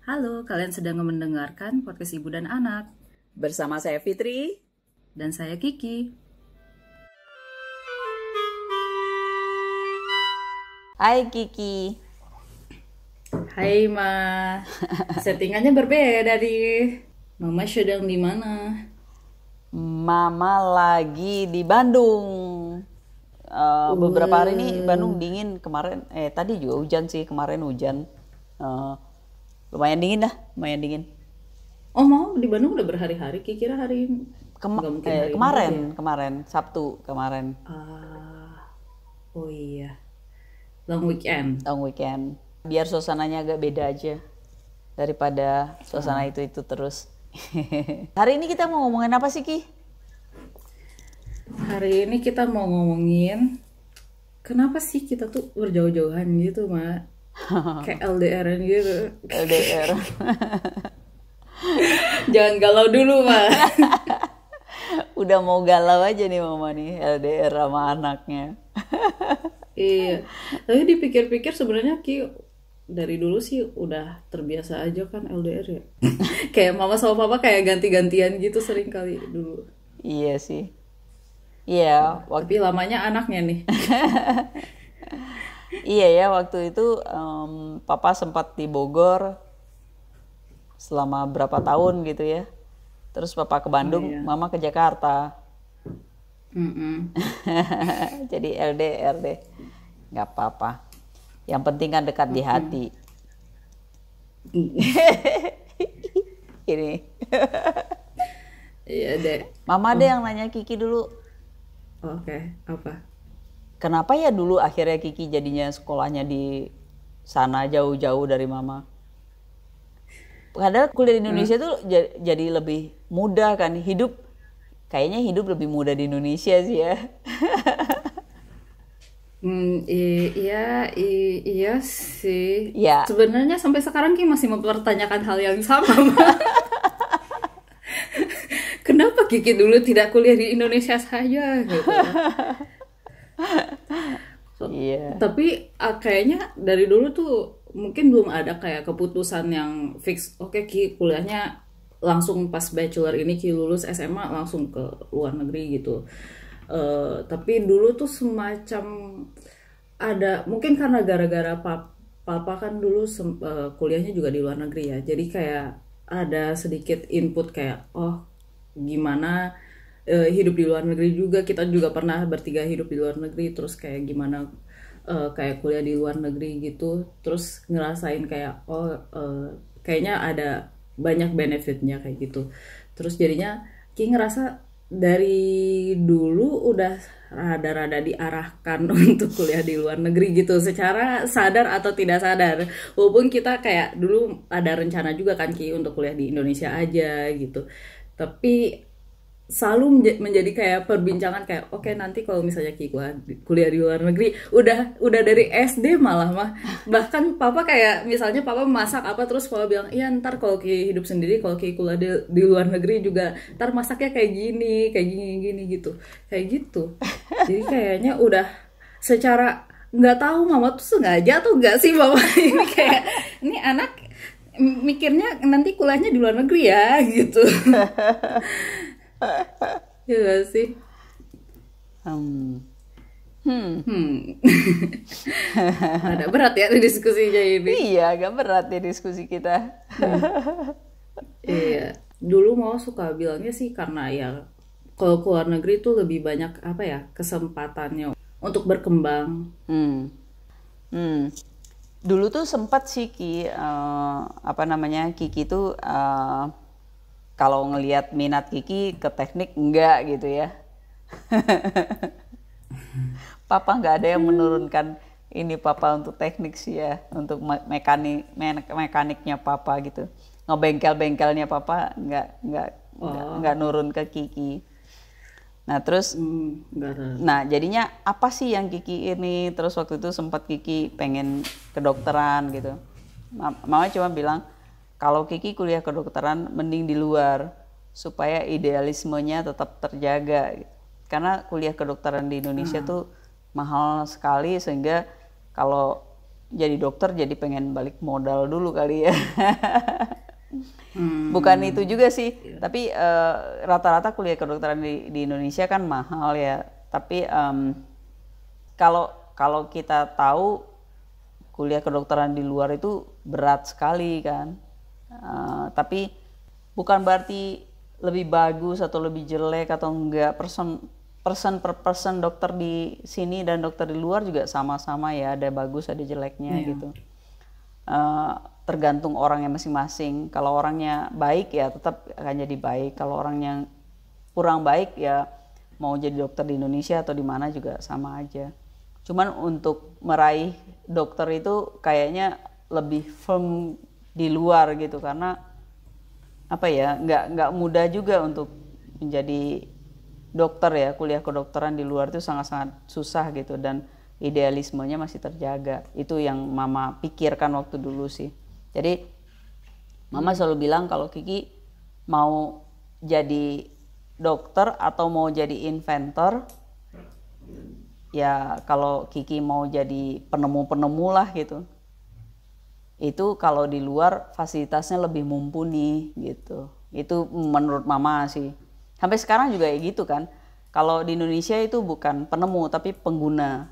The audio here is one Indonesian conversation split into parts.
Halo, kalian sedang mendengarkan podcast Ibu dan Anak. Bersama saya Fitri. Dan saya Kiki. Hai Kiki. Hai Ma. Settingannya berbeda nih. Mama sedang di mana? Mama lagi di Bandung. Beberapa hari ini Bandung dingin. Tadi juga hujan sih. Kemarin hujan. Lumayan dingin dah. Lumayan dingin. Oh, mau di Bandung udah berhari-hari? Kiki kira hari ini. Nggak mungkin hari ini ya? Kemarin Sabtu kemarin. Oh iya. Long weekend. Biar suasananya agak beda aja daripada suasana itu terus. Hari ini kita mau ngomongin apa sih, Ki? Hari ini kita mau ngomongin kenapa sih kita tuh berjauh-jauhan gitu, Ma? Kayak LDR-an gitu. LDR. Jangan galau dulu, Ma. Udah mau galau aja nih Mama nih, LDR sama anaknya. Iya, tapi dipikir-pikir sebenarnya Ki dari dulu sih udah terbiasa aja kan LDR ya. Kayak Mama sama Papa kayak ganti-gantian gitu sering kali dulu. Iya sih. Iya. Tapi lamanya anaknya nih. Iya ya, waktu itu Papa sempat di Bogor selama berapa tahun gitu ya. Terus Papa ke Bandung, iya. Mama ke Jakarta. Jadi LDR deh, nggak apa-apa. Yang penting kan dekat di hati. Ini. Iya deh. Mama deh yang nanya Kiki dulu. Oke, apa? Kenapa ya dulu akhirnya Kiki jadinya sekolahnya di sana jauh-jauh dari Mama? Padahal kuliah di Indonesia tuh jadi lebih mudah kan, kayaknya hidup lebih mudah di Indonesia sih ya. Iya sih. Ya. Sebenarnya sampai sekarang Ki masih mempertanyakan hal yang sama, Ma. Kenapa Kiki dulu tidak kuliah di Indonesia saja gitu. Iya. Tapi kayaknya dari dulu tuh mungkin belum ada kayak keputusan yang fix. Oke, Ki kuliahnya langsung pas bachelor ini Ki lulus SMA langsung ke luar negeri gitu. Tapi dulu tuh semacam ada mungkin karena gara-gara papa kan dulu kuliahnya juga di luar negeri ya. Jadi kayak ada sedikit input kayak gimana hidup di luar negeri juga. Kita juga pernah bertiga hidup di luar negeri, terus kayak gimana kayak kuliah di luar negeri gitu, terus ngerasain kayak kayaknya ada banyak benefitnya kayak gitu. Terus jadinya Ki ngerasa dari dulu udah rada-rada diarahkan untuk kuliah di luar negeri gitu, secara sadar atau tidak sadar. Walaupun kita kayak dulu ada rencana juga kan Ki untuk kuliah di Indonesia aja gitu, tapi selalu menjadi kayak perbincangan kayak oke, nanti kalau misalnya Ki kuliah di luar negeri udah dari SD malah mah. Bahkan Papa kayak misalnya Papa masak apa terus Papa bilang iya ntar kalau Ki hidup sendiri, kalau Ki kuliah di luar negeri juga ntar masaknya kayak gini gitu, kayak gitu. Jadi kayaknya udah secara nggak tahu Mama tuh sengaja tuh nggak sih Mama ini kayak ini anak mikirnya nanti kuliahnya di luar negeri ya gitu. Ya gak sih? Ada berat ya diskusinya ini. Iya, agak berat ya diskusi kita. Iya, dulu mau suka bilangnya sih karena ya kalau keluar negeri tuh lebih banyak apa ya kesempatannya untuk berkembang. Dulu tuh sempat sih Kiki tuh kalau ngelihat minat Kiki ke teknik enggak gitu ya. Papa nggak ada yang menurunkan ini Papa untuk teknik sih ya, untuk mekaniknya Papa gitu. Ngebengkel-bengkelnya Papa nggak nurun ke Kiki. Nah terus, nah jadinya apa sih yang Kiki ini? Terus waktu itu sempat Kiki pengen kedokteran gitu. Mama cuma bilang, kalau Kiki kuliah kedokteran mending di luar supaya idealismenya tetap terjaga. Karena kuliah kedokteran di Indonesia tuh mahal sekali, sehingga kalau jadi dokter jadi pengen balik modal dulu kali ya. Bukan itu juga sih, tapi rata-rata kuliah kedokteran di Indonesia kan mahal ya. Tapi kalau kita tahu kuliah kedokteran di luar itu berat sekali kan. Tapi bukan berarti lebih bagus atau lebih jelek atau enggak. Person per person, dokter di sini dan dokter di luar juga sama-sama ya, ada bagus ada jeleknya gitu. Tergantung orangnya masing-masing. Kalau orangnya baik ya tetap akan jadi baik. Kalau orangnya kurang baik ya mau jadi dokter di Indonesia atau di mana juga sama aja. Cuman untuk meraih dokter itu kayaknya lebih firm di luar gitu, karena apa ya, nggak mudah juga untuk menjadi dokter ya. Kuliah kedokteran di luar itu sangat-sangat susah gitu, dan idealismenya masih terjaga. Itu yang mama pikirkan waktu dulu sih. Jadi mama selalu bilang kalau Kiki mau jadi dokter atau mau jadi inventor, ya kalau Kiki mau jadi penemu-penemu lah gitu, itu kalau di luar fasilitasnya lebih mumpuni gitu. Itu menurut mama sih. Sampai sekarang juga kayak gitu kan. Kalau di Indonesia itu bukan penemu tapi pengguna.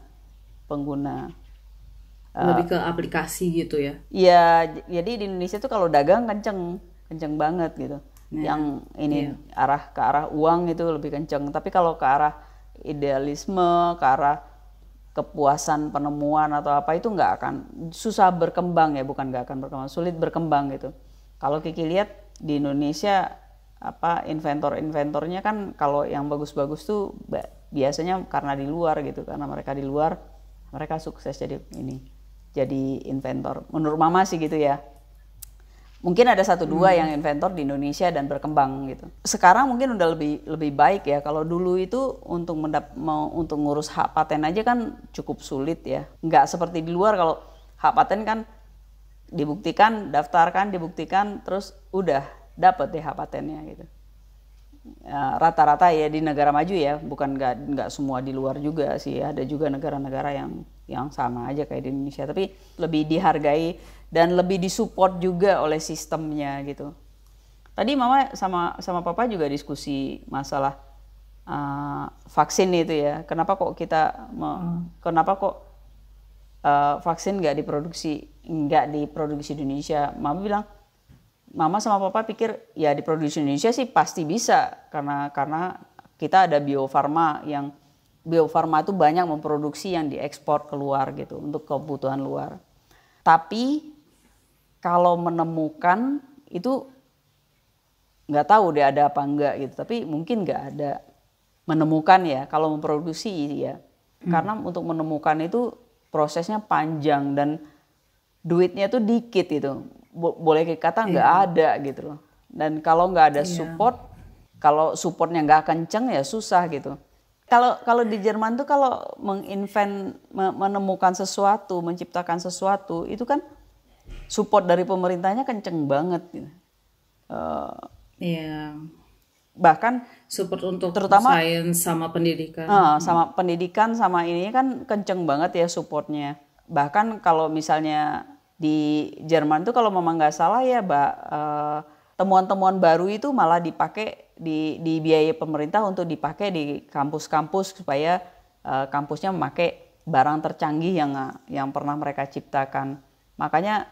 Lebih ke aplikasi gitu ya. Iya, jadi di Indonesia tuh kalau dagang kenceng banget gitu. Yang ini ke arah uang itu lebih kenceng. Tapi kalau ke arah idealisme, ke arah kepuasan penemuan atau apa itu nggak akan, susah berkembang ya, bukan nggak akan berkembang, sulit berkembang gitu. Kalau Kiki lihat di Indonesia inventor-inventornya kan kalau yang bagus-bagus tuh biasanya karena di luar gitu, karena mereka di luar mereka sukses jadi inventor. Menurut mama sih gitu ya. Mungkin ada 1-2 yang inventor di Indonesia dan berkembang gitu. Sekarang mungkin udah lebih baik ya. Kalau dulu itu untuk ngurus hak paten aja kan cukup sulit ya. Nggak seperti di luar, kalau hak paten kan dibuktikan, daftarkan, dibuktikan, terus udah dapat deh hak patennya gitu. Rata-rata ya di negara maju ya, bukan nggak semua di luar juga sih. Ada juga negara-negara yang sama aja kayak di Indonesia, tapi lebih dihargai dan lebih disupport juga oleh sistemnya gitu. Tadi mama sama papa juga diskusi masalah vaksin itu ya. Kenapa kok vaksin nggak diproduksi di Indonesia? Mama sama papa pikir ya diproduksi di Indonesia sih pasti bisa, karena kita ada Bio Farma itu banyak memproduksi yang diekspor keluar gitu untuk kebutuhan luar. Tapi kalau menemukan itu nggak tahu deh ada apa enggak gitu, tapi mungkin nggak ada menemukan ya. Kalau memproduksi ya, karena untuk menemukan itu prosesnya panjang dan duitnya tuh dikit gitu. Boleh kata nggak ada gitu loh. Dan kalau nggak ada support, kalau supportnya nggak kenceng ya susah gitu. Kalau di Jerman tuh kalau menemukan sesuatu, menciptakan sesuatu itu kan support dari pemerintahnya kenceng banget gitu. Bahkan support untuk terutama sains sama pendidikan. Sama pendidikan sama ini kan kenceng banget ya supportnya. Bahkan kalau misalnya di Jerman tuh kalau memang nggak salah ya, temuan-temuan baru itu malah dipakai di biaya pemerintah untuk dipakai di kampus-kampus supaya kampusnya memakai barang tercanggih yang pernah mereka ciptakan. Makanya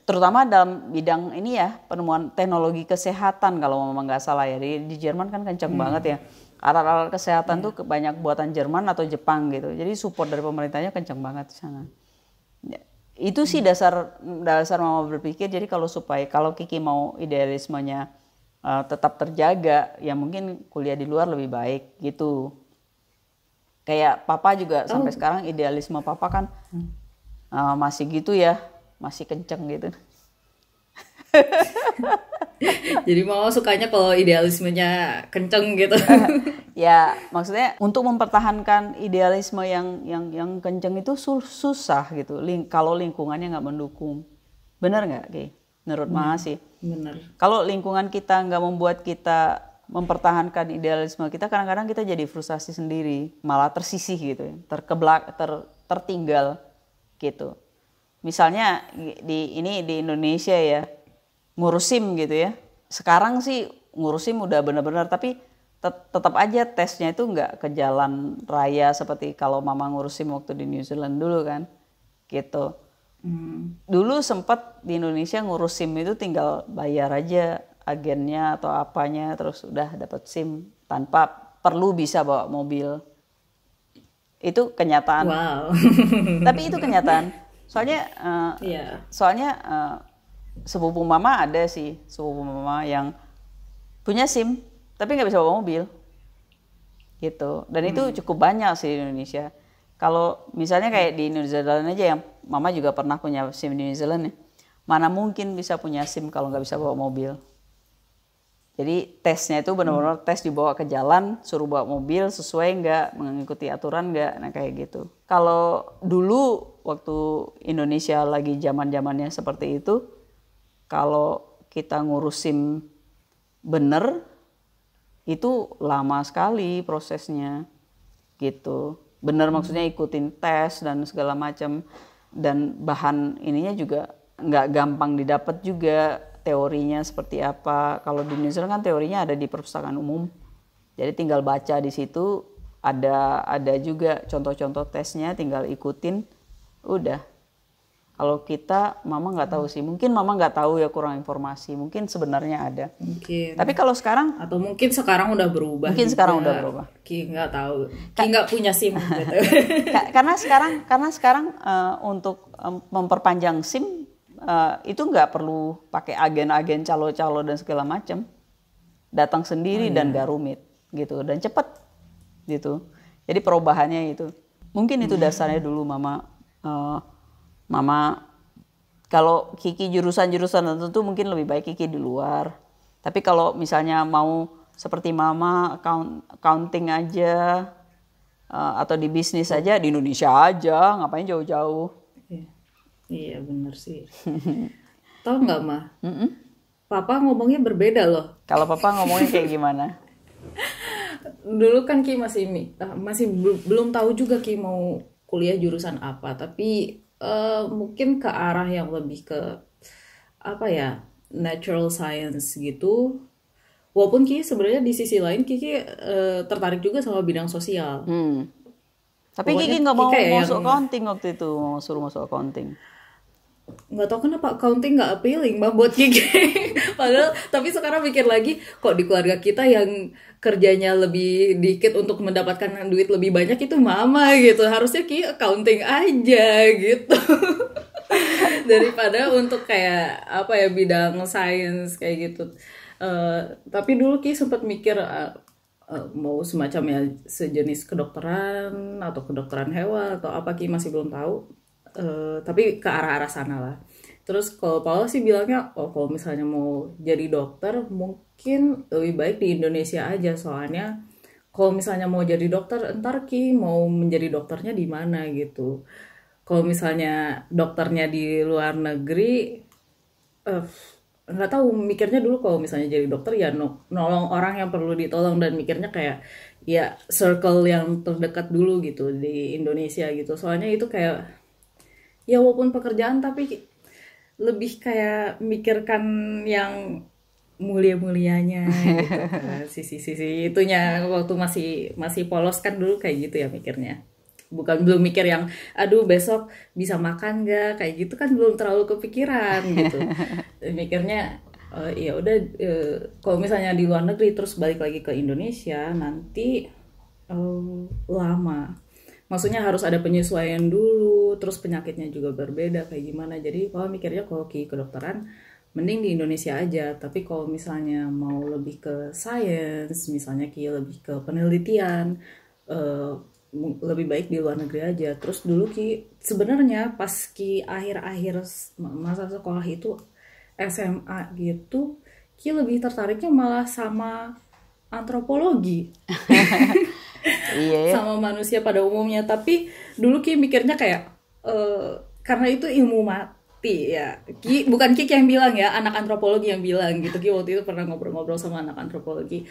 terutama dalam bidang ini ya, penemuan teknologi kesehatan kalau memang nggak salah ya, di Jerman kan kencang banget ya. Alat-alat kesehatan tuh banyak buatan Jerman atau Jepang gitu. Jadi support dari pemerintahnya kencang banget di sana. Itu sih dasar mama berpikir. Jadi kalau Kiki mau idealismenya tetap terjaga, ya mungkin kuliah di luar lebih baik gitu. Kayak papa juga sampai sekarang idealisme papa kan masih gitu ya, masih kenceng gitu. Jadi mama sukanya kalau idealismenya kenceng gitu. Ya maksudnya untuk mempertahankan idealisme yang kenceng itu susah gitu. Kalau lingkungannya nggak mendukung, benar nggak, Ki? Menurut mama sih. Benar. Kalau lingkungan kita nggak membuat kita mempertahankan idealisme kita, kadang-kadang kita jadi frustasi sendiri, malah tersisih gitu, tertinggal gitu. misalnya di Indonesia ya, ngurus SIM gitu ya. Sekarang sih ngurus SIM udah benar-benar, tapi tetap aja tesnya itu nggak ke jalan raya seperti kalau mama ngurus SIM waktu di New Zealand dulu kan, gitu. Dulu sempat di Indonesia ngurus SIM itu tinggal bayar aja agennya atau apanya, terus udah dapat SIM tanpa perlu bisa bawa mobil. Itu kenyataan. Wow. Tapi itu kenyataan. Soalnya Iya. sepupu mama ada sih, sepupu mama yang punya SIM tapi nggak bisa bawa mobil gitu. Dan itu cukup banyak sih di Indonesia. Kalau misalnya kayak di New Zealand aja, yang mama juga pernah punya SIM di New Zealand ya, mana mungkin bisa punya SIM kalau nggak bisa bawa mobil. Jadi tesnya itu benar-benar tes dibawa ke jalan, suruh bawa mobil sesuai nggak, mengikuti aturan nggak, nah kayak gitu. Kalau dulu waktu Indonesia lagi zaman-zamannya seperti itu, kalau kita ngurus SIM bener, itu lama sekali prosesnya gitu. Bener maksudnya ikutin tes dan segala macam, dan bahan ininya juga nggak gampang didapat juga, teorinya seperti apa. Kalau di New Zealand kan teorinya ada di perpustakaan umum, jadi tinggal baca di situ, ada juga contoh-contoh tesnya, tinggal ikutin, udah. Kalau kita, mama nggak tahu sih, mungkin mama nggak tahu ya, kurang informasi, mungkin sebenarnya ada. Mungkin. Tapi kalau sekarang, Atau mungkin sekarang udah berubah. Mungkin juga. sekarang udah berubah. Ki nggak tahu. Ki nggak punya SIM gitu. karena sekarang untuk memperpanjang SIM itu nggak perlu pakai agen-agen calo-calo dan segala macam, datang sendiri dan gak rumit gitu, dan cepat gitu. Jadi perubahannya itu, mungkin itu dasarnya dulu mama kalau Kiki jurusan-jurusan tertentu mungkin lebih baik Kiki di luar. Tapi kalau misalnya mau seperti mama accounting aja atau di bisnis aja di Indonesia aja, ngapain jauh-jauh. Iya bener sih. Tahu nggak mah? Papa ngomongnya berbeda loh. Kalau papa ngomongnya kayak gimana? Dulu kan Ki masih belum tahu juga Ki mau kuliah jurusan apa, tapi mungkin ke arah yang lebih ke apa ya, natural science gitu. Walaupun Ki sebenarnya di sisi lain Kiki tertarik juga sama bidang sosial. Tapi Pokoknya Kiki nggak mau kayak masuk accounting waktu itu, mau suruh masuk accounting. Nggak tahu kenapa accounting nggak appealing mah buat Kiki. Padahal tapi sekarang mikir lagi, kok di keluarga kita yang kerjanya lebih dikit untuk mendapatkan duit lebih banyak itu mama gitu, harusnya Ki accounting aja gitu. Daripada untuk kayak apa ya, bidang sains kayak gitu. Tapi dulu Ki sempat mikir mau semacam ya sejenis kedokteran atau kedokteran hewan atau apa, Ki masih belum tahu. Tapi ke arah-arah sana lah. Terus kalau Paula sih bilangnya, kalau misalnya mau jadi dokter mungkin lebih baik di Indonesia aja, soalnya kalau misalnya mau jadi dokter entar Ki mau menjadi dokternya di mana gitu. Kalau misalnya dokternya di luar negeri, nggak tahu, mikirnya dulu kalau misalnya jadi dokter ya nolong orang yang perlu ditolong, dan mikirnya kayak ya circle yang terdekat dulu gitu di Indonesia gitu. Soalnya itu kayak ya walaupun pekerjaan tapi lebih kayak mikirkan yang mulia-mulianya gitu. Sisi-sisi itunya waktu masih polos kan dulu kayak gitu ya mikirnya. Belum mikir yang aduh besok bisa makan nggak, kayak gitu kan belum terlalu kepikiran gitu. Mikirnya ya udah, kalau misalnya di luar negeri terus balik lagi ke Indonesia nanti lama. Maksudnya harus ada penyesuaian dulu, terus penyakitnya juga berbeda kayak gimana. Jadi kalau mikirnya kalau Ki kedokteran mending di Indonesia aja. Tapi kalau misalnya mau lebih ke science, misalnya Ki lebih ke penelitian, lebih baik di luar negeri aja. Terus dulu Ki sebenarnya pas Ki akhir-akhir masa sekolah itu SMA gitu, Ki lebih tertariknya malah sama antropologi. Iya. Sama manusia pada umumnya. Tapi dulu Ki mikirnya kayak karena itu ilmu mati ya. Bukan Ki yang bilang ya, anak antropologi yang bilang gitu. Ki waktu itu pernah ngobrol-ngobrol sama anak antropologi.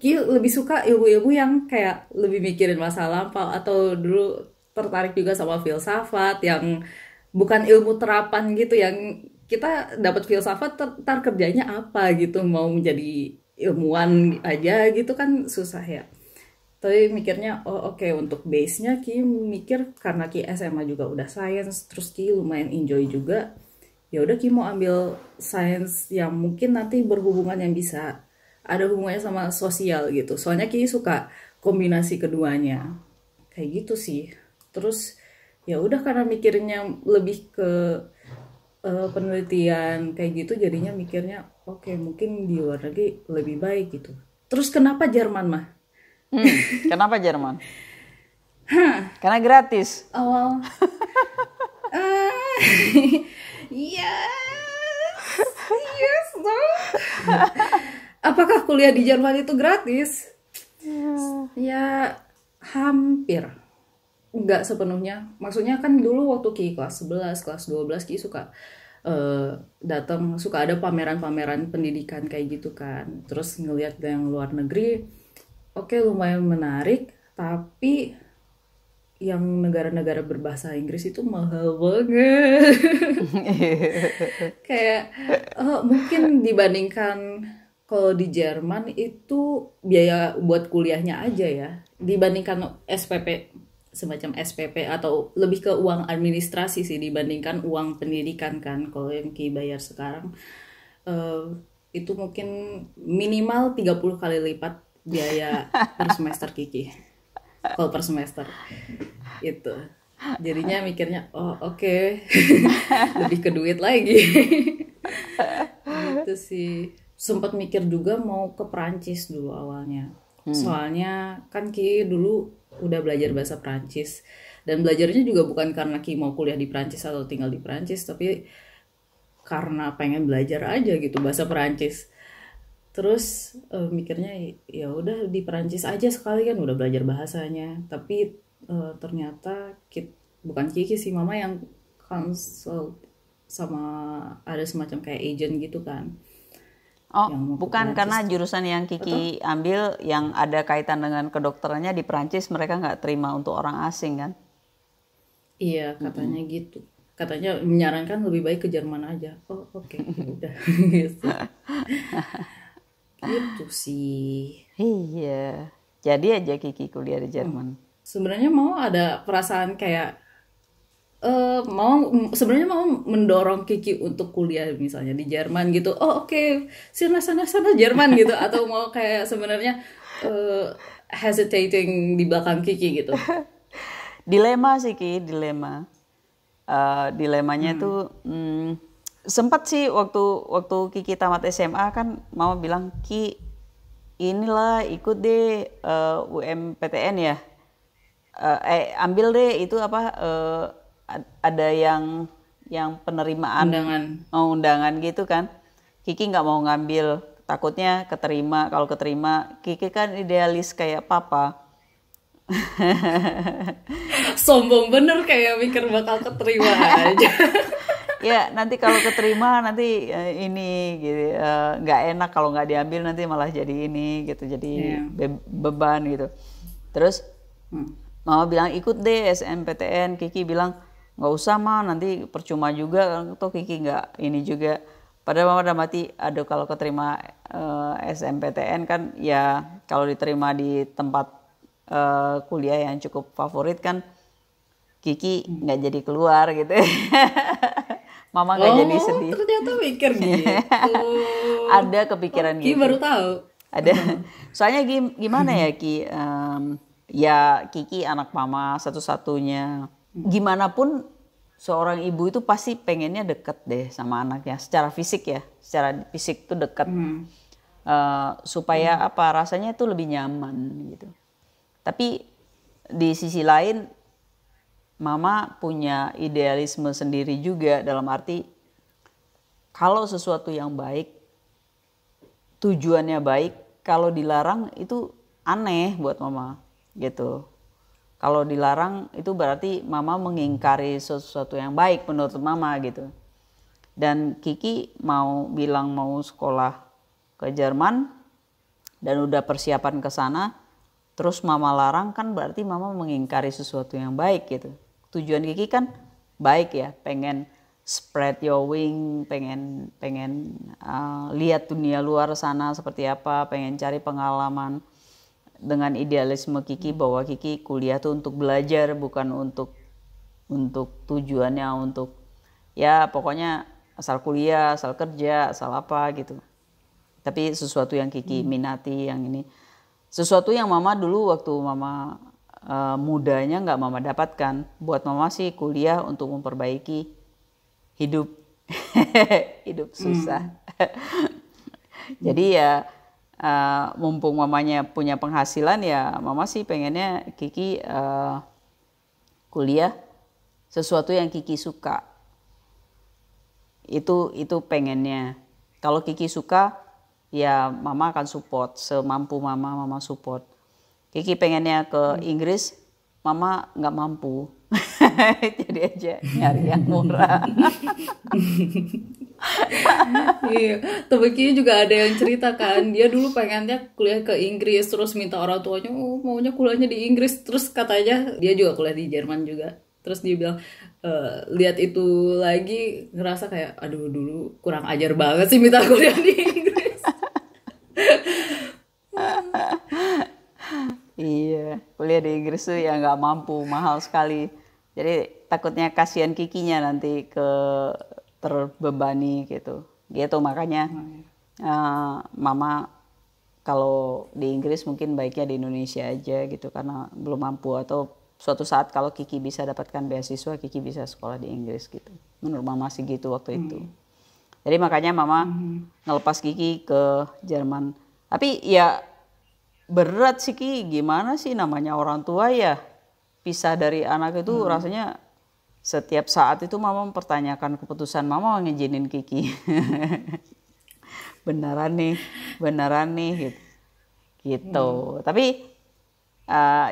Ki lebih suka ilmu-ilmu yang kayak lebih mikirin masa lampau, atau dulu tertarik juga sama filsafat yang bukan ilmu terapan gitu yang kita dapat filsafat ntar kerjanya apa gitu, mau menjadi ilmuwan aja gitu kan susah ya. Tapi mikirnya oh oke, untuk base-nya Ki mikir karena Ki SMA juga udah science, terus Ki lumayan enjoy juga. Ya udah Ki mau ambil science yang mungkin nanti berhubungan, yang bisa ada hubungannya sama sosial gitu. Soalnya Ki suka kombinasi keduanya. Kayak gitu sih. Terus ya udah karena mikirnya lebih ke penelitian kayak gitu, jadinya mikirnya oke, mungkin di luar negeri lebih baik gitu. Terus kenapa Jerman mah? Kenapa Jerman? Karena gratis. Awal yes, yes, no. Apakah kuliah di Jerman itu gratis? Ya hampir, nggak sepenuhnya. Maksudnya kan dulu waktu Ki kelas 11, kelas 12 Ki suka datang, suka ada pameran-pameran pendidikan kayak gitu kan. Terus ngelihat yang luar negeri, oke, lumayan menarik, tapi yang negara-negara berbahasa Inggris itu mahal banget. Kayak mungkin dibandingkan kalau di Jerman itu biaya buat kuliahnya aja ya, dibandingkan SPP, semacam SPP atau lebih ke uang administrasi sih dibandingkan uang pendidikan kan. Kalau yang Ki bayar sekarang itu mungkin minimal 30 kali lipat biaya per semester Kiki. Kalau per semester itu, jadinya mikirnya oh oke. Lebih ke duit lagi. Gitu sih. Sempat mikir juga mau ke Prancis dulu awalnya. Soalnya kan Ki dulu udah belajar bahasa Prancis, dan belajarnya juga bukan karena Ki mau kuliah di Prancis atau tinggal di Prancis, tapi karena pengen belajar aja gitu bahasa Prancis. Terus mikirnya ya udah di Perancis aja sekali kan udah belajar bahasanya. Tapi ternyata bukan Kiki sih, mama yang consult sama ada semacam kayak agent gitu kan. Oh, bukan karena jurusan yang Kiki ambil yang ada kaitan dengan kedokterannya di Perancis mereka nggak terima untuk orang asing kan? Iya, katanya gitu. Katanya menyarankan lebih baik ke Jerman aja. Oh oke, udah. Gitu sih. Iya. Jadi aja Kiki kuliah di Jerman. Sebenarnya mau ada perasaan kayak sebenarnya mau mendorong Kiki untuk kuliah misalnya di Jerman gitu. Oh oke, sana Jerman gitu, atau mau kayak sebenarnya hesitating di belakang Kiki gitu. Dilema sih Ki, dilema. Dilemanya tuh sempat sih waktu Kiki tamat SMA kan mama bilang Ki inilah ikut deh UMPTN ya, ambil deh itu apa ada yang penerimaan undangan gitu kan. Kiki nggak mau ngambil, takutnya keterima. Kalau keterima Kiki kan idealis kayak papa. Sombong bener, kayak mikir bakal keterima aja. Ya nanti kalau keterima nanti ini gitu, nggak enak kalau nggak diambil, nanti malah jadi ini gitu, jadi beban gitu. Terus mama bilang ikut deh SNMPTN. Kiki bilang nggak usah mah, nanti percuma juga, atau Kiki nggak ini juga. Padahal mama udah mati, aduh kalau keterima SNMPTN kan ya kalau diterima di tempat kuliah yang cukup favorit kan Kiki nggak jadi keluar gitu. Mama nggak jadi sedih. Ternyata mikir gitu. Ada kepikiran gitu. Ki baru tahu. Ada. Soalnya gimana ya Ki, ya Kiki anak mama satu-satunya. Gimana pun seorang ibu itu pasti pengennya deket deh sama anaknya secara fisik ya, secara fisik tuh deket. Supaya apa, rasanya itu lebih nyaman gitu. Tapi di sisi lain mama punya idealisme sendiri juga, dalam arti kalau sesuatu yang baik, tujuannya baik, kalau dilarang itu aneh buat mama gitu. Kalau dilarang itu berarti mama mengingkari sesuatu yang baik menurut mama gitu. Dan Kiki mau bilang mau sekolah ke Jerman dan udah persiapan ke sana, terus mama larang, kan berarti mama mengingkari sesuatu yang baik gitu. Tujuan Kiki kan baik ya, pengen spread your wing, pengen pengen lihat dunia luar sana seperti apa, pengen cari pengalaman. Dengan idealisme Kiki bahwa Kiki kuliah tuh untuk belajar, bukan untuk tujuannya untuk ya pokoknya asal kuliah, asal kerja, asal apa gitu. Tapi sesuatu yang Kiki minati, yang ini sesuatu yang Mama dulu waktu Mama mudanya nggak Mama dapatkan. Buat Mama sih kuliah untuk memperbaiki hidup hidup susah. Jadi ya mumpung mamanya punya penghasilan ya Mama sih pengennya Kiki kuliah sesuatu yang Kiki suka. Itu pengennya. Kalau Kiki suka ya Mama akan support semampu Mama support. Kiki pengennya ke Inggris, Mama nggak mampu. Jadi aja nyari yang murah. Iya, tapi Ki juga ada yang cerita kan, dia dulu pengennya kuliah ke Inggris, terus minta orang tuanya, oh maunya kuliahnya di Inggris, terus katanya dia juga kuliah di Jerman juga, terus dia bilang, lihat itu lagi ngerasa kayak, aduh dulu kurang ajar banget sih minta kuliah di Inggris. Iya, kuliah di Inggris tuh ya nggak mampu, mahal sekali. Jadi takutnya kasihan Kikinya nanti terbebani gitu. Gitu makanya Mama kalau di Inggris mungkin baiknya di Indonesia aja gitu karena belum mampu, atau suatu saat kalau Kiki bisa dapatkan beasiswa Kiki bisa sekolah di Inggris gitu. Menurut Mama sih gitu waktu itu. Jadi makanya Mama ngelepas Kiki ke Jerman. Tapi ya berat sih Ki, gimana sih namanya orang tua ya, pisah dari anak itu rasanya setiap saat itu Mama mempertanyakan keputusan Mama ngizinin Kiki. beneran nih gitu. Tapi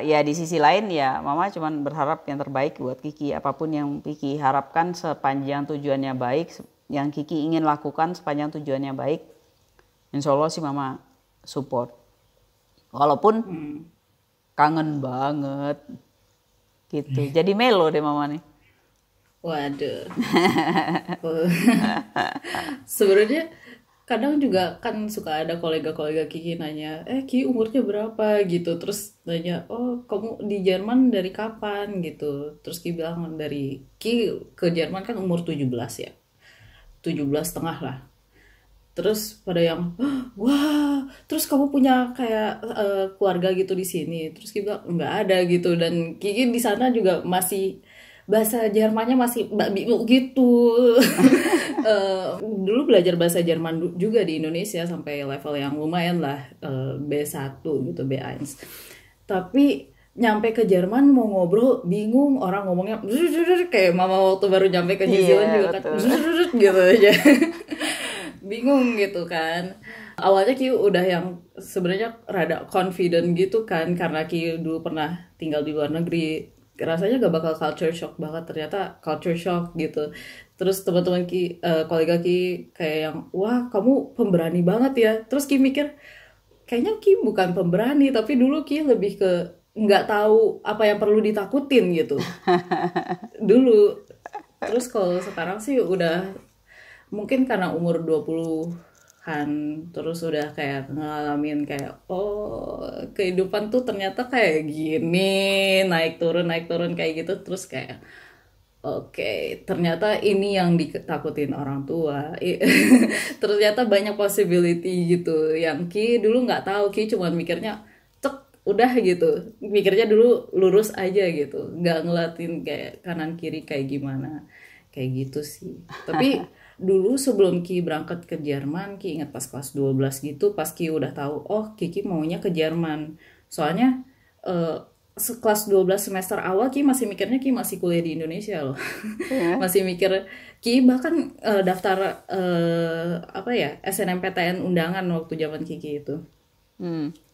ya di sisi lain ya Mama cuman berharap yang terbaik buat Kiki. Apapun yang Kiki harapkan sepanjang tujuannya baik, yang Kiki ingin lakukan sepanjang tujuannya baik, insya Allah sih Mama support. Walaupun kangen banget gitu. Jadi melo deh Mama nih. Waduh. Sebenarnya kadang juga kan suka ada kolega-kolega Kiki nanya, Ki umurnya berapa gitu, terus nanya, oh kamu di Jerman dari kapan gitu, terus Ki bilang dari Ki ke Jerman kan umur 17 ya, 17,5 lah. Terus pada yang, wah, terus kamu punya kayak keluarga gitu di sini, terus Ki bilang nggak ada gitu, dan Kiki di sana juga masih bahasa Jermannya masih babi gitu. Dulu belajar bahasa Jerman juga di Indonesia sampai level yang lumayan lah, B1 gitu, B1. Tapi nyampe ke Jerman mau ngobrol bingung, orang ngomongnya kayak Mama waktu baru nyampe ke New Zealand juga kan gitu aja. Bingung gitu kan. Awalnya Ki udah yang sebenarnya rada confident gitu kan, karena Ki dulu pernah tinggal di luar negeri. Rasanya gak bakal culture shock banget, ternyata culture shock gitu. Terus teman-teman Ki, kolega Ki kayak yang, wah kamu pemberani banget ya. Terus Ki mikir, kayaknya Ki bukan pemberani, tapi dulu Ki lebih ke nggak tahu apa yang perlu ditakutin gitu. Dulu. Terus kalau sekarang sih udah, mungkin karena umur 20-an, terus udah kayak ngalamin kayak, oh kehidupan tuh ternyata kayak gini, naik turun kayak gitu. Terus kayak oke, ternyata ini yang ditakutin orang tua. Ternyata banyak possibility gitu yang Ki dulu nggak tahu. Ki cuma mikirnya cek udah gitu, mikirnya dulu lurus aja gitu, nggak ngeliatin kayak kanan kiri kayak gimana, kayak gitu sih. Tapi dulu sebelum Ki berangkat ke Jerman, Ki ingat pas kelas 12 gitu, pas Ki udah tahu, oh Kiki maunya ke Jerman. Soalnya kelas 12 semester awal Ki masih mikirnya Ki masih kuliah di Indonesia loh. Masih mikir, Ki bahkan daftar apa ya, SNMPTN undangan waktu zaman Kiki itu.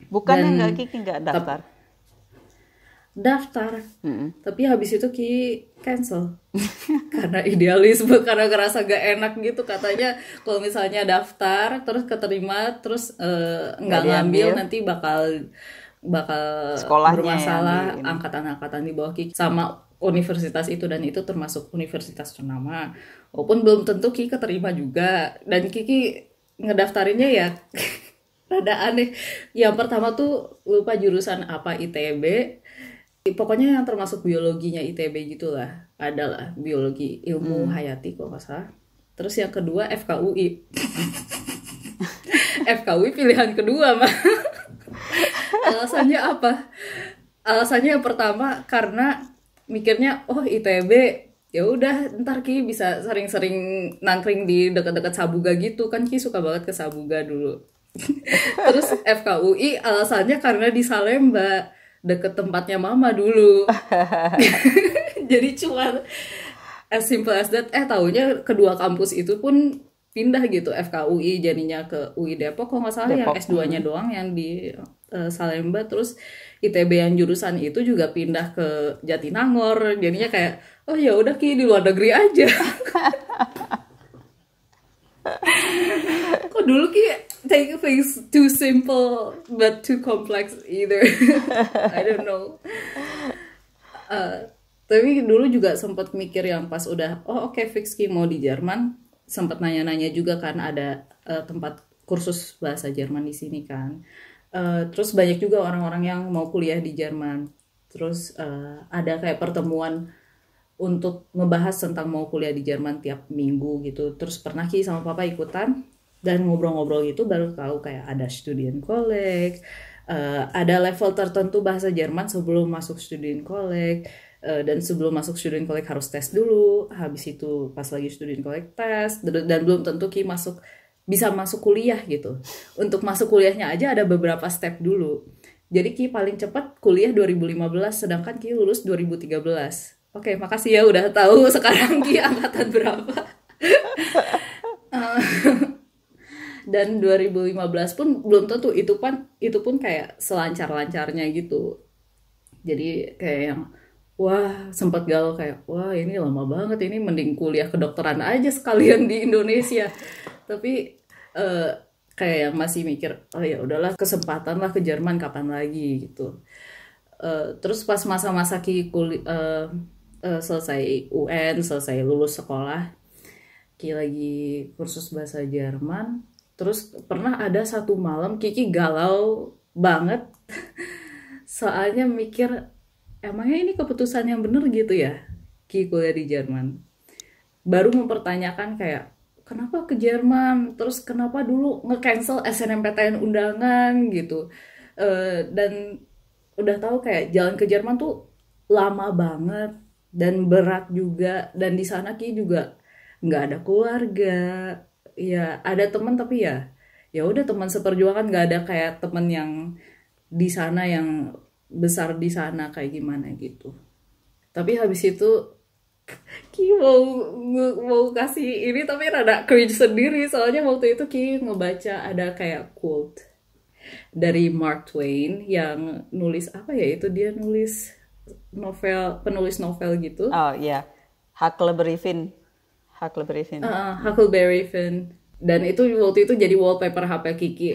Bukannya nggak Kiki nggak daftar? Daftar, tapi habis itu Ki cancel karena idealisme, karena ngerasa gak enak gitu. Katanya kalau misalnya daftar terus keterima terus nggak ngambil nanti bakal sekolahnya bermasalah angkatan-angkatan di bawah Ki. Sama universitas itu, dan itu termasuk universitas ternama. Walaupun belum tentu Ki keterima juga, dan Kiki ngedaftarinnya ya rada aneh. Yang pertama tuh lupa jurusan apa, ITB. Pokoknya yang termasuk biologinya ITB gitulah. Adalah biologi ilmu hayati kok nggak salah. Terus yang kedua FKUI. FKUI pilihan kedua mah. Alasannya apa? Alasannya yang pertama karena mikirnya ITB ya udah ntar Ki bisa sering-sering nangkring di dekat-dekat Sabuga gitu kan, Ki suka banget ke Sabuga dulu. Terus FKUI alasannya karena di Salemba deket tempatnya mama dulu. Jadi cuma as simple as that. Taunya kedua kampus itu pun pindah gitu, FKUI jadinya ke UI Depok kalau nggak salah, Depok. Yang S2-nya doang yang di Salemba. Terus ITB yang jurusan itu juga pindah ke Jatinangor, jadinya kayak ya udah Ki di luar negeri aja. Kok dulu Ki take things too simple but too complex either. I don't know. Tapi dulu juga sempat mikir yang pas udah oke, fix Ki mau di Jerman, sempat nanya-nanya juga kan ada tempat kursus bahasa Jerman di sini kan. Terus banyak juga orang-orang yang mau kuliah di Jerman. Terus ada kayak pertemuan untuk ngebahas tentang mau kuliah di Jerman tiap minggu gitu. Terus pernah Ki sama Papa ikutan dan ngobrol-ngobrol gitu, baru tahu kayak ada Studienkolleg, ada level tertentu bahasa Jerman sebelum masuk Studienkolleg, dan sebelum masuk Studienkolleg harus tes dulu. Habis itu pas lagi Studienkolleg tes, dan belum tentu Ki bisa masuk kuliah gitu. Untuk masuk kuliahnya aja ada beberapa step dulu. Jadi Ki paling cepat kuliah 2015, sedangkan Ki lulus 2013. Oke, makasih ya udah tahu sekarang Ki angkatan berapa. Dan 2015 pun belum tentu, itu pun kayak selancar-lancarnya gitu. Jadi kayak yang sempat galau kayak ini lama banget, ini mending kuliah kedokteran aja sekalian di Indonesia. Tapi kayak yang masih mikir ya udahlah, kesempatan lah ke Jerman kapan lagi gitu. Terus pas masa-masa Ki selesai UN, selesai lulus sekolah, Ki lagi kursus bahasa Jerman. Terus pernah ada satu malam Kiki galau banget. Soalnya mikir, emangnya ini keputusan yang bener gitu ya Ki kuliah di Jerman. Baru mempertanyakan kayak, kenapa ke Jerman? Terus kenapa dulu nge-cancel SNMPTN undangan gitu. Dan udah tahu kayak jalan ke Jerman tuh lama banget dan berat juga. Dan di sana Ki juga nggak ada keluarga. Ya ada teman, tapi ya udah teman seperjuangan, nggak ada kayak teman yang di sana yang besar di sana kayak gimana gitu. Tapi habis itu Ki mau kasih ini tapi rada cringe sendiri, soalnya waktu itu Ki ngebaca ada kayak quote dari Mark Twain yang nulis apa ya, itu dia nulis penulis novel gitu. Huckleberry Finn. Huckleberry Finn. Dan itu waktu itu jadi wallpaper HP Kiki.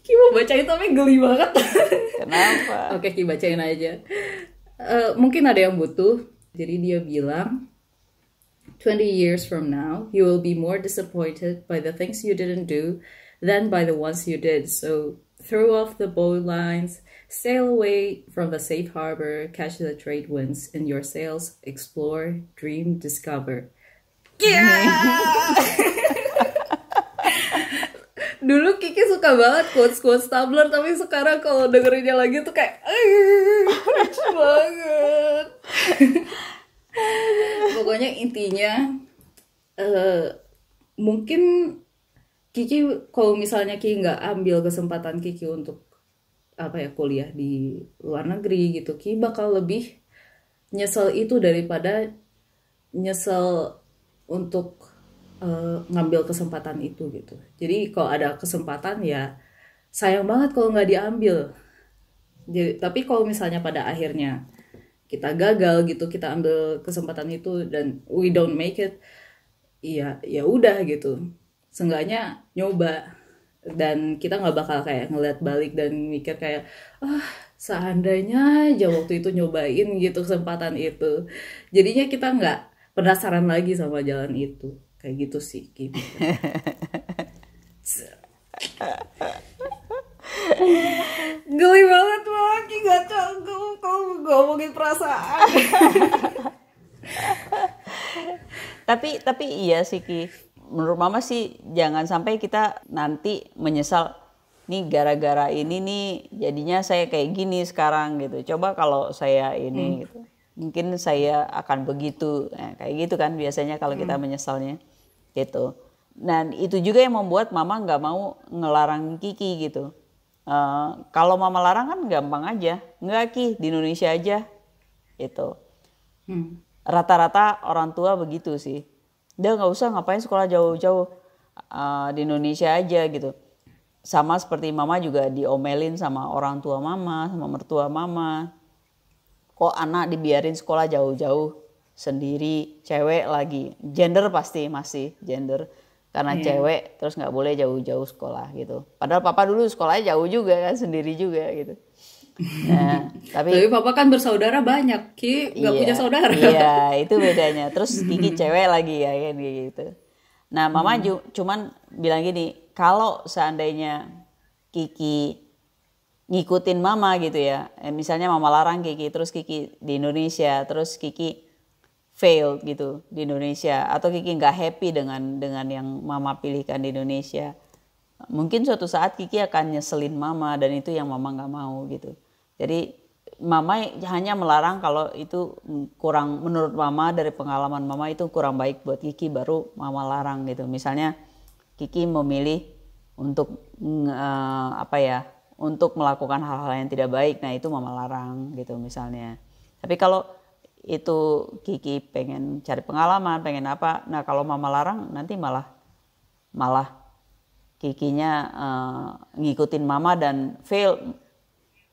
Ki mau bacain tapi geli banget. Kenapa? Oke, Ki bacain aja. Mungkin ada yang butuh. Jadi dia bilang, 20 years from now, you will be more disappointed by the things you didn't do than by the ones you did. So throw off the bold lines, sail away from the safe harbor, catch the trade winds in your sails, explore, dream, discover. Dulu Kiki suka banget quotes Tumblr, tapi sekarang kalau dengerinnya lagi tuh kayak lucu banget. Pokoknya intinya mungkin Kiki kalau misalnya Kiki nggak ambil kesempatan Kiki untuk kuliah di luar negeri gitu, Kiki bakal lebih nyesel itu daripada nyesel untuk ngambil kesempatan itu gitu. Jadi kalau ada kesempatan ya sayang banget kalau nggak diambil. Jadi, tapi kalau misalnya pada akhirnya kita gagal gitu, kita ambil kesempatan itu dan we don't make it, ya udah gitu. Seenggaknya nyoba Dan kita nggak bakal kayak ngeliat balik dan mikir kayak seandainya aja waktu itu nyobain gitu kesempatan itu. Jadinya kita nggak penasaran lagi sama jalan itu. Kayak gitu sih gitu. Geli banget lagi gak canggung kalau ngomongin perasaan. Tapi iya sih Ki, menurut Mama sih jangan sampai kita nanti menyesal nih gara-gara ini nih jadinya saya kayak gini sekarang gitu. Coba kalau saya ini gitu, mungkin saya akan begitu. Nah, kayak gitu kan biasanya kalau kita menyesalnya gitu. Dan itu juga yang membuat Mama nggak mau ngelarang Kiki gitu. Kalau Mama larang kan gampang aja, nggak Ki di Indonesia aja gitu. Rata-rata orang tua begitu sih. Dia nggak usah ngapain sekolah jauh-jauh, di Indonesia aja gitu. Sama seperti Mama juga diomelin sama orang tua Mama, sama mertua Mama. Kok anak dibiarin sekolah jauh-jauh sendiri, cewek lagi. Gender pasti masih gender. Karena cewek terus nggak boleh jauh-jauh sekolah gitu. Padahal papa dulu sekolahnya jauh juga kan, sendiri juga gitu. Nah, Tapi papa kan bersaudara banyak, Ki nggak punya saudara. Iya, itu bedanya. Terus Kiki cewek lagi ya kan gitu. Nah, Mama cuman bilang gini, kalau seandainya Kiki ngikutin Mama gitu ya, misalnya Mama larang Kiki, terus Kiki di Indonesia, terus Kiki failed gitu di Indonesia, atau Kiki nggak happy dengan yang Mama pilihkan di Indonesia, mungkin suatu saat Kiki akan nyeselin Mama dan itu yang Mama nggak mau gitu. Jadi Mama hanya melarang kalau itu kurang, menurut Mama dari pengalaman Mama itu kurang baik buat Kiki, baru Mama larang gitu. Misalnya Kiki memilih untuk untuk melakukan hal-hal yang tidak baik, nah itu Mama larang gitu misalnya. Tapi kalau itu Kiki pengen cari pengalaman, pengen apa, nah kalau Mama larang nanti malah Kikinya ngikutin Mama dan fail.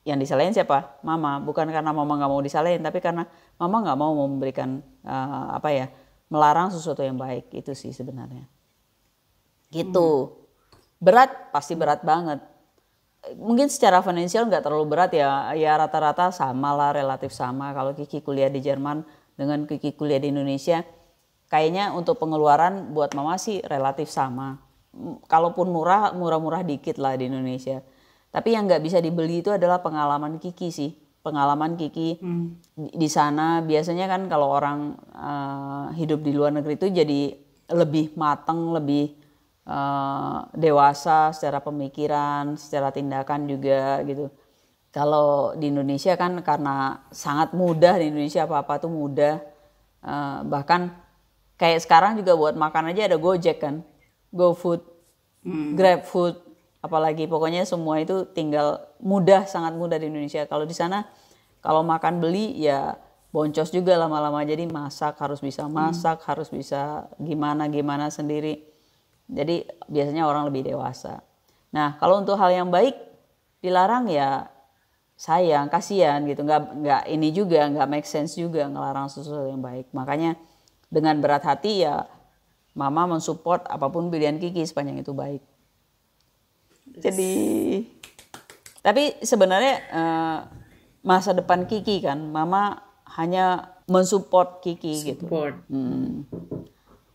Yang disalahin siapa? Mama. Bukan karena Mama nggak mau disalahin, tapi karena Mama nggak mau memberikan melarang sesuatu yang baik. Itu sih sebenarnya. Gitu. Berat, pasti berat banget. Mungkin secara finansial nggak terlalu berat ya. Ya rata-rata sama lah, relatif sama. Kalau Kiki kuliah di Jerman dengan Kiki kuliah di Indonesia, kayaknya untuk pengeluaran buat Mama sih relatif sama. Kalaupun murah dikit lah di Indonesia. Tapi yang nggak bisa dibeli itu adalah pengalaman Kiki sih. Pengalaman Kiki di sana biasanya kan kalau orang hidup di luar negeri itu jadi lebih matang, lebih dewasa secara pemikiran, secara tindakan juga gitu. Kalau di Indonesia kan karena sangat mudah, di Indonesia apa-apa tuh mudah. Bahkan kayak sekarang juga buat makan aja ada Gojek kan, GoFood, GrabFood. Apalagi pokoknya semua itu tinggal mudah, sangat mudah di Indonesia. Kalau di sana kalau makan beli ya boncos juga lama-lama, jadi harus bisa masak, harus bisa gimana sendiri. Jadi biasanya orang lebih dewasa. Nah kalau untuk hal yang baik dilarang ya sayang, kasihan gitu. Nggak ini juga nggak make sense juga ngelarang sesuatu yang baik. Makanya dengan berat hati ya Mama mensupport apapun pilihan Kiki sepanjang itu baik. Jadi, tapi sebenarnya masa depan Kiki kan, Mama hanya mensupport Kiki gitu.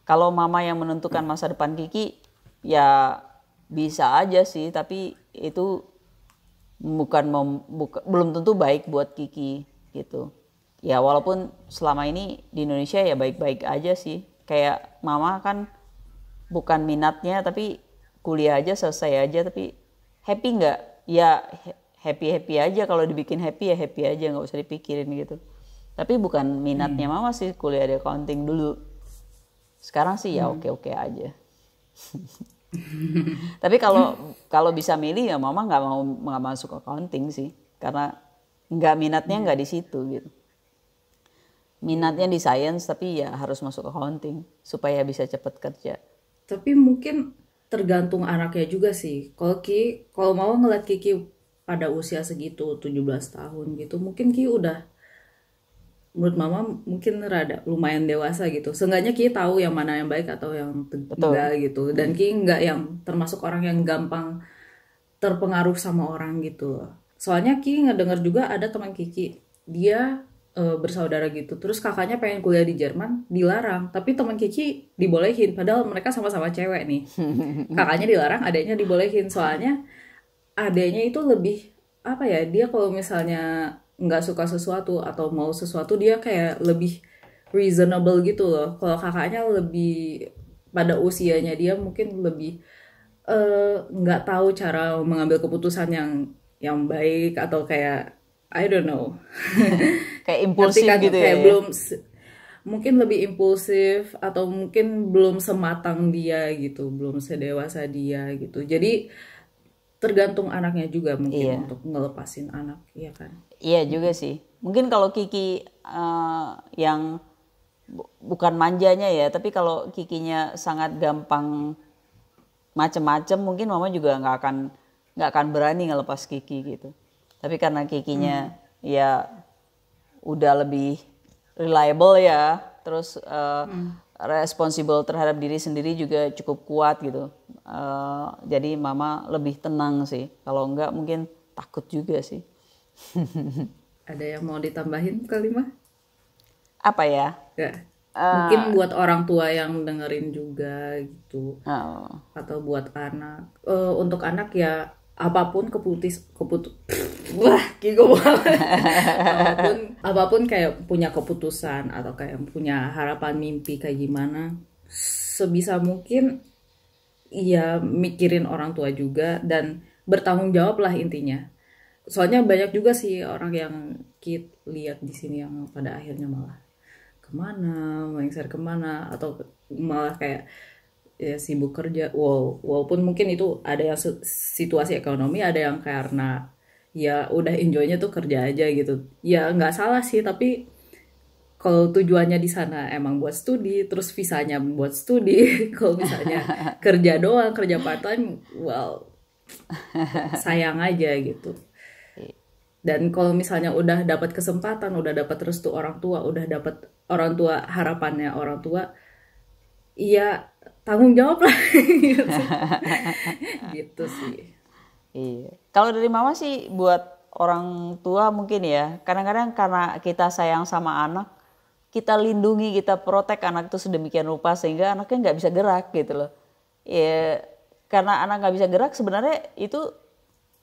Kalau Mama yang menentukan masa depan Kiki, ya bisa aja sih, tapi itu belum tentu baik buat Kiki gitu. Ya walaupun selama ini di Indonesia ya baik-baik aja sih. Kayak Mama kan bukan minatnya tapi kuliah aja selesai aja, tapi happy nggak? Ya happy aja, kalau dibikin happy ya happy aja, nggak usah dipikirin gitu. Tapi bukan minatnya Mama sih kuliah di accounting dulu. Sekarang sih ya oke aja. Tapi kalau bisa milih ya Mama nggak masuk accounting sih, karena minatnya nggak di situ gitu. Minatnya di science tapi ya harus masuk accounting supaya bisa cepet kerja. Tapi mungkin tergantung anaknya juga sih. Kalau mau ngeliat Kiki pada usia segitu 17 tahun gitu, mungkin Kiki udah menurut mama mungkin rada lumayan dewasa gitu. Seenggaknya Ki tahu yang mana yang baik atau yang enggak Betul. gitu. Dan Ki enggak yang termasuk orang yang gampang terpengaruh sama orang gitu. Soalnya Ki ngedenger juga ada teman Kiki, dia bersaudara gitu. Terus kakaknya pengen kuliah di Jerman, dilarang. Tapi teman Kiki dibolehin, padahal mereka sama-sama cewek nih. Kakaknya dilarang, adeknya dibolehin. Soalnya adeknya itu lebih apa ya? Dia kalau misalnya nggak suka sesuatu atau mau sesuatu dia kayak lebih reasonable gitu loh. Kalau kakaknya lebih pada usianya dia mungkin lebih nggak tahu cara mengambil keputusan yang baik atau kayak I don't know. Kayak Ngerti impulsif kan gitu ya. kayak belum mungkin lebih impulsif atau mungkin belum sematang dia gitu, belum sedewasa dia gitu. Jadi tergantung anaknya juga mungkin Iya. untuk ngelepasin anak, ya kan? Iya juga sih. Mungkin kalau Kiki yang bukan manjanya ya, tapi kalau Kikinya sangat gampang macem-macem, mungkin mama juga nggak akan berani ngelepas Kiki gitu. Tapi karena Kikinya ya udah lebih reliable ya, terus responsible terhadap diri sendiri juga cukup kuat gitu. Jadi mama lebih tenang sih. Kalau enggak mungkin takut juga sih. Ada yang mau ditambahin kalimat? Apa ya? Gak. Mungkin buat orang tua yang dengerin juga gitu. Oh, Atau buat anak. Untuk anak ya apapun wah gigo banget. apapun kayak punya keputusan atau kayak punya harapan mimpi kayak gimana, sebisa mungkin ya mikirin orang tua juga dan bertanggung jawab lah intinya. Soalnya banyak juga sih orang yang kita lihat di sini yang pada akhirnya malah kemana, melengsar kemana, atau malah kayak ya sibuk kerja. Walaupun mungkin itu ada yang situasi ekonomi, ada yang karena ya udah enjoynya tuh kerja aja gitu. Ya nggak salah sih, tapi kalau tujuannya di sana emang buat studi, terus visanya buat studi, kalau misalnya kerja doang, kerja part time, well sayang aja gitu. Dan kalau misalnya udah dapat kesempatan, udah dapat restu orang tua, udah dapat orang tua harapannya orang tua, iya tanggung jawab lah gitu, gitu sih. iya. Kalau dari mama sih buat orang tua mungkin ya, kadang-kadang karena kita sayang sama anak, kita lindungi, kita protek anak itu sedemikian rupa sehingga anaknya nggak bisa gerak gitu loh. Ya, karena anak nggak bisa gerak sebenarnya itu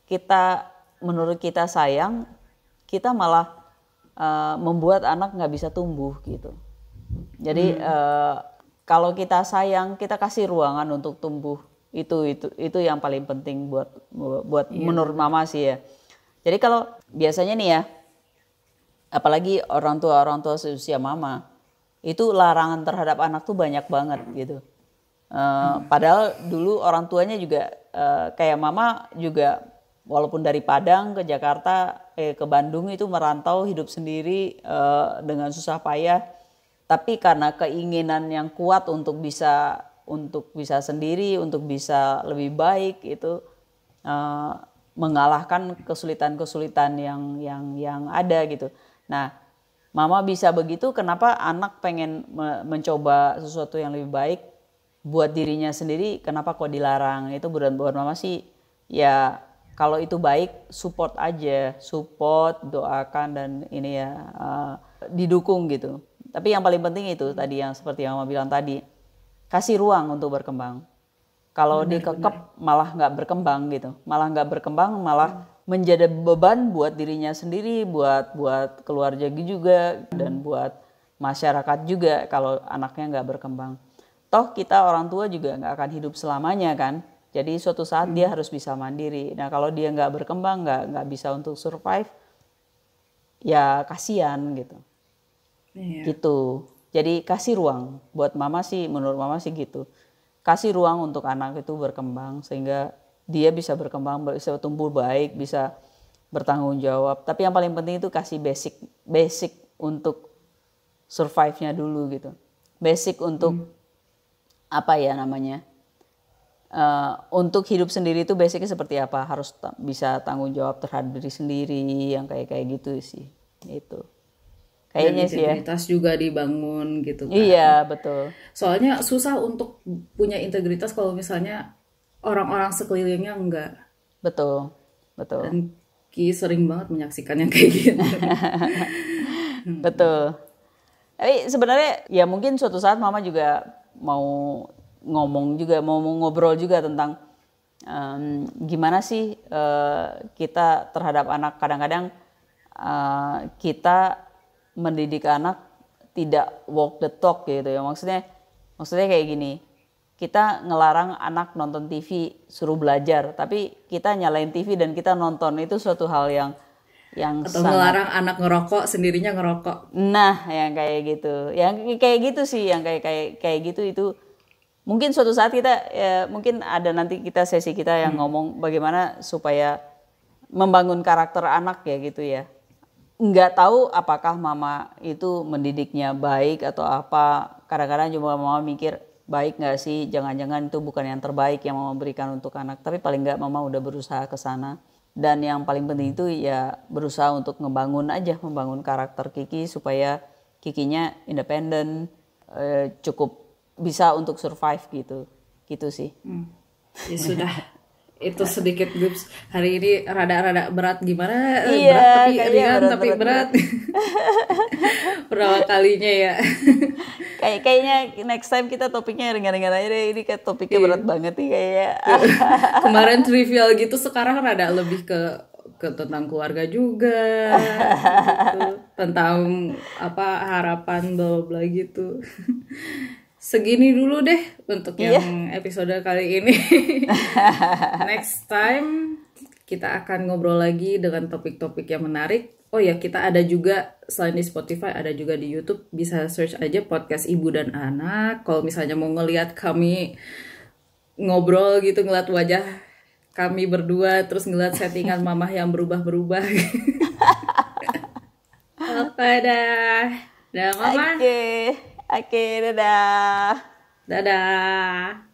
kita menurut kita sayang, kita malah membuat anak nggak bisa tumbuh gitu. Jadi kalau kita sayang, kita kasih ruangan untuk tumbuh. Itu yang paling penting buat menurut mama sih ya. Jadi kalau biasanya nih ya, apalagi orang tua seusia mama, itu larangan terhadap anak tuh banyak banget gitu. Padahal dulu orang tuanya juga kayak mama juga, walaupun dari Padang ke Jakarta, ke Bandung itu merantau hidup sendiri dengan susah payah, tapi karena keinginan yang kuat untuk bisa sendiri, untuk bisa lebih baik itu mengalahkan kesulitan-kesulitan yang ada gitu. Nah, mama bisa begitu, kenapa anak pengen mencoba sesuatu yang lebih baik buat dirinya sendiri, kenapa kok dilarang? Itu buat mama sih ya, kalau itu baik support aja, support, doakan dan ini ya didukung gitu. Tapi yang paling penting itu tadi yang seperti yang mama bilang tadi, kasih ruang untuk berkembang. Kalau dikekep malah nggak berkembang gitu, malah menjadi beban buat dirinya sendiri, buat keluarga juga dan buat masyarakat juga kalau anaknya nggak berkembang. Toh kita orang tua juga nggak akan hidup selamanya kan, jadi suatu saat dia harus bisa mandiri. Nah kalau dia nggak berkembang, nggak bisa untuk survive, ya kasihan gitu. Gitu. Jadi kasih ruang buat mama sih, menurut mama sih gitu. Kasih ruang untuk anak itu berkembang sehingga dia bisa berkembang, bisa tumbuh baik, bisa bertanggung jawab. Tapi yang paling penting itu kasih basic untuk survive-nya dulu gitu. Basic untuk apa ya namanya? Untuk hidup sendiri itu basicnya seperti apa? Harus bisa tanggung jawab terhadap diri sendiri, yang kayak gitu sih. Itu. Kayaknya sih ya. Integritas juga dibangun gitu kan. Iya, betul. Soalnya susah untuk punya integritas kalau misalnya orang-orang sekelilingnya enggak. Betul. Betul. Dan Ki sering banget menyaksikan yang kayak gitu. Betul. Tapi sebenarnya ya mungkin suatu saat mama juga mau ngomong juga, mau ngobrol juga tentang gimana sih kita terhadap anak. Kadang-kadang kita mendidik anak tidak walk the talk gitu ya. Maksudnya kayak gini. Kita ngelarang anak nonton TV suruh belajar, tapi kita nyalain TV dan kita nonton, itu suatu hal yang Atau ngelarang anak ngerokok, sendirinya ngerokok. Nah, yang kayak gitu. Yang kayak gitu sih, yang kayak gitu itu mungkin suatu saat kita ya, mungkin ada nanti kita sesi kita yang ngomong bagaimana supaya membangun karakter anak ya gitu ya. Nggak tahu apakah mama itu mendidiknya baik atau apa. Kadang-kadang juga mama mikir baik nggak sih, jangan-jangan itu bukan yang terbaik yang mama berikan untuk anak. Tapi paling nggak mama udah berusaha ke sana. Dan yang paling penting itu ya berusaha untuk membangun karakter Kiki supaya Kikinya independen, cukup bisa untuk survive gitu sih. Ya sudah. Itu sedikit Gups hari ini rada-rada berat gimana? Iya, Berat tapi ringan berat, tapi berat. Pertama kalinya ya. Kayaknya next time kita topiknya ringan-ringan aja deh. Ini kayak topiknya berat banget nih kayaknya. Kemarin trivial gitu, sekarang rada lebih ke tentang keluarga juga gitu. Tentang apa harapan bla bla gitu. Segini dulu deh untuk yang episode kali ini. Next time kita akan ngobrol lagi dengan topik-topik yang menarik. Oh ya, kita ada juga selain di Spotify, ada juga di YouTube. Bisa search aja podcast Ibu dan Anak. Kalau misalnya mau ngelihat kami ngobrol gitu, ngeliat wajah kami berdua, terus ngeliat settingan mamah yang berubah-berubah. Oke dah. Dah Mama. Oke, dadah. Dadah.